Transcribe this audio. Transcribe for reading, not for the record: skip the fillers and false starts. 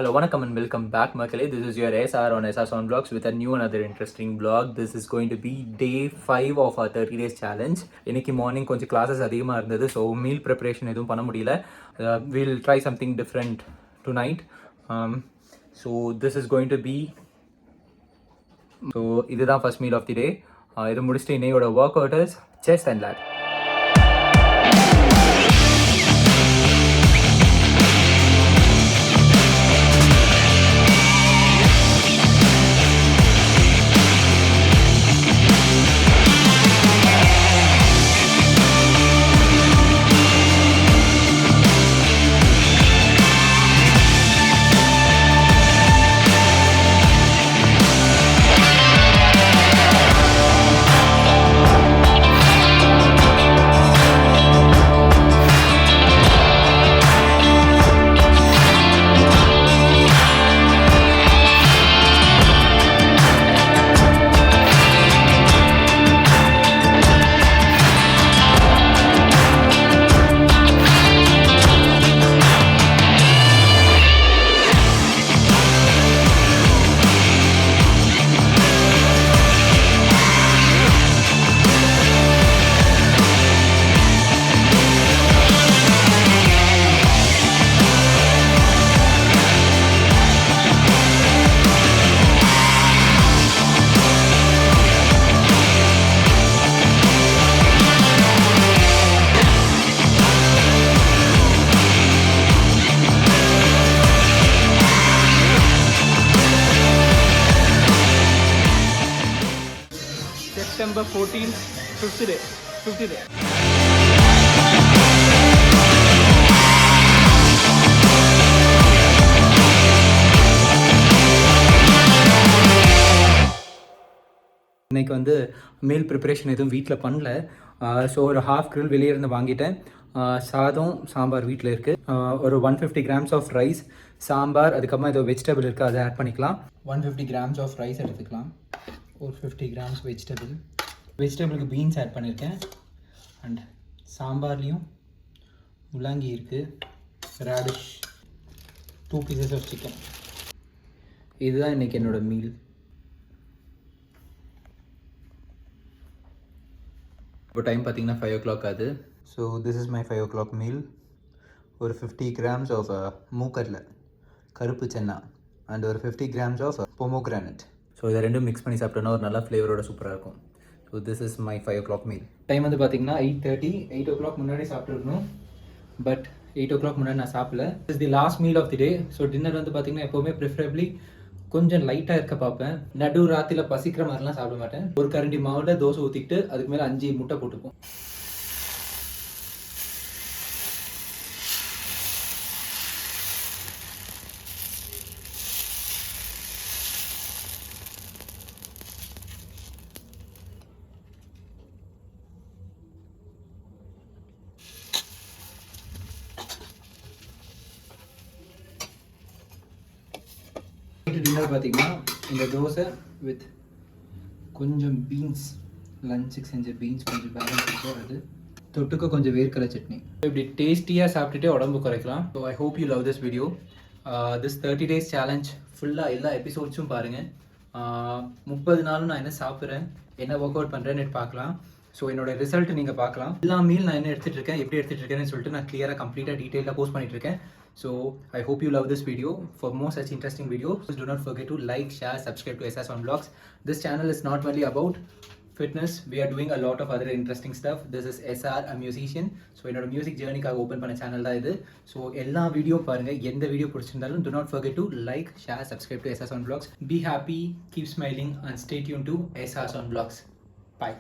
Hello, welcome and welcome back, Makale. This is your SR on SR Sound Vlogs with a new another interesting vlog. This is going to be day 5 of our 30 days challenge. இன்னைக்கு morning கொஞ்சம் classes அதிகமாக இருந்தது, so meal preparation எதுவும் பண்ண முடியல. We'll try something different tonight. So this is going to be, so இதுதான் first meal of the day. இது முடிச்சுட்டு இன்னையோட work out is chest and late. September 14th, 50th day. இன்னைக்கு வந்து மீல் ப்ரிப்பரேஷன் எதுவும் வீட்டில் பண்ணல. ஸோ ஒரு ஹாஃப் கிரில் வெளியே இருந்து வாங்கிட்டேன். சாதம் சாம்பார் வீட்டில் இருக்குது. ஒரு 150 grams ஆஃப் ரைஸ், சாம்பார், அதுக்கப்புறமா ஏதோ வெஜிடபிள் இருக்குது, அதை ஆட் பண்ணிக்கலாம். 150 grams ஆஃப் ரைஸ் எடுத்துக்கலாம். ஒரு 50 grams வெஜிடபிளுக்கு பீன்ஸ் ஆட் பண்ணியிருக்கேன். அண்ட் சாம்பார்லேயும் முள்ளங்கி இருக்குது, ரேடிஷ், 2 pieces ஆஃப் சிக்கன். இதுதான் இன்றைக்கி என்னோடய மீல். இப்போ டைம் பார்த்தீங்கன்னா 5 o'clock ஆகுது. So this is my 5 o'clock meal. ஒரு 50 grams ஆஃப் மூக்கடலை, கருப்பு சென்னா, அண்ட் ஒரு 50 grams ஆஃப் பொமோகிரானட். ஸோ இதை ரெண்டும் மிக்ஸ் பண்ணி சாப்பிட்டோன்னா ஒரு நல்ல ஃப்ளேவரோட சூப்பராக இருக்கும். So this is my 5 o'clock meal. Time வந்து பார்த்தீங்கன்னா 8:30. 8 o'clock முன்னாடி சாப்பிட்டுருக்கணும், பட் 8 o'clock முன்னாடி நான் சாப்பிடல. This is the last meal of the day. So dinner வந்து பார்த்தீங்கன்னா எப்போவுமே ப்ரிஃபரபிளி கொஞ்சம் லைட்டாக இருக்க பார்ப்பேன். நடு ராத்திரியில் பசிக்கிற மாதிரிலாம் சாப்பிட மாட்டேன். ஒரு கரண்டி மாவில் தோசை ஊற்றிக்கிட்டு அதுக்கு மேலே 5 முட்டை போட்டுப்போம். டின்னர் பார்த்தீங்கன்னா இந்த தோசை வித் கொஞ்சம் பீன்ஸ், லஞ்சுக்கு செஞ்ச பீன்ஸ் கொஞ்சம் பேலன்ஸ் போகிறது, தொட்டுக்க கொஞ்சம் வேர்க்கடலை சட்னி. இப்படி டேஸ்டியாக சாப்பிட்டுட்டே உடம்பு குறைக்கலாம். So I hope you love this video. This 30 days challenge ஃபுல்லாக எல்லா எபிசோட்ஸும் பாருங்கள். 30 நாளும் நான் என்ன சாப்பிட்றேன், என்ன ஒர்க் அவுட் பண்ணுறேன்னு பார்க்கலாம். ஸோ என்னோட ரிசல்ட் நீங்கள் பார்க்கலாம். எல்லா மீல் நான் என்ன எடுத்துகிட்டு இருக்கேன், எப்படி எடுத்துகிட்டு இருக்கேன்னு சொல்லிட்டு நான் கிளியராக கம்ப்ளீட்டாக டீட்டெயிலாக போஸ்ட் பண்ணிட்டு இருக்கேன். So I hope you love this video. For more such interesting videos, do not forget to like, share, subscribe to SR Sound Vlogs. This channel is not only about fitness. We are doing a lot of other interesting stuff. This is SR, a musician. So என்னோட music ஜேர்னிக்காக open பண்ண channel தான் இது. So எல்லா video பாருங்கள். எந்த video பிடிச்சிருந்தாலும் do not forget to like, share, subscribe to SR Sound Vlogs. Be happy, keep smiling and stay tuned to SR Sound Vlogs. Bye.